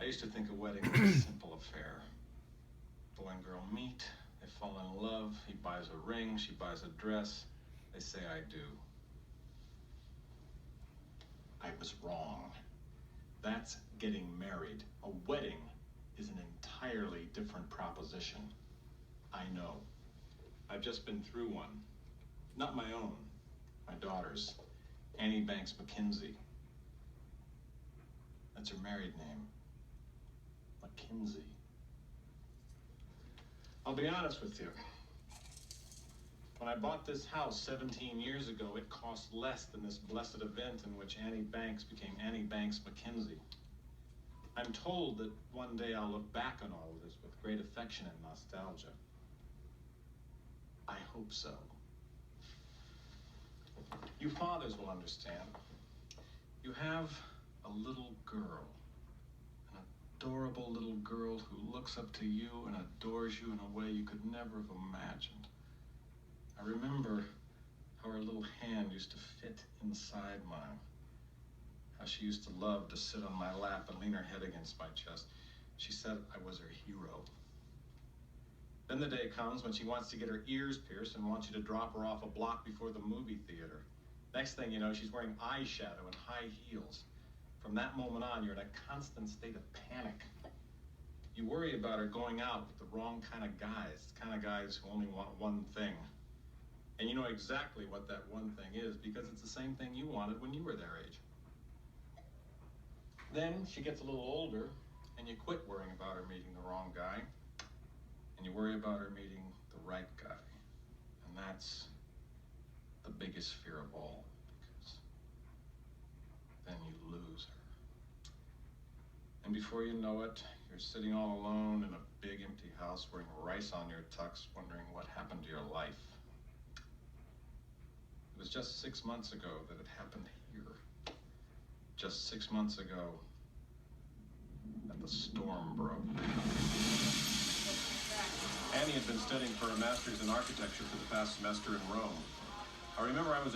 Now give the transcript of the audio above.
used to think a wedding was a simple affair. Boy and girl meet, they fall in love, he buys a ring, she buys a dress, they say I do. I was wrong. That's getting married. A wedding is an entirely different proposition. I know. I've just been through one. Not my own, my daughter's. Annie Banks McKenzie. That's her married name. McKenzie. I'll be honest with you. When I bought this house 17 years ago, it cost less than this blessed event in which Annie Banks became Annie Banks McKenzie. I'm told that one day I'll look back on all of this with great affection and nostalgia. I hope so. You fathers will understand. You have a little girl, an adorable little girl who looks up to you and adores you in a way you could never have imagined. I remember how her little hand used to fit inside mine, how she used to love to sit on my lap and lean her head against my chest. She said I was her hero. Then the day comes when she wants to get her ears pierced and wants you to drop her off a block before the movie theater. Next thing you know, she's wearing eyeshadow and high heels. From that moment on, you're in a constant state of panic. You worry about her going out with the wrong kind of guys, the kind of guys who only want one thing. And you know exactly what that one thing is because it's the same thing you wanted when you were their age. Then she gets a little older and you quit worrying about her meeting the wrong guy and you worry about her meeting the right guy. And that's the biggest fear of all because then you lose her. And before you know it, you're sitting all alone in a big empty house wearing rice on your tux, wondering what happened to your life. It was just 6 months ago that it happened here. Just 6 months ago that the storm broke. Annie had been studying for a master's in architecture for the past semester in Rome. I remember I was at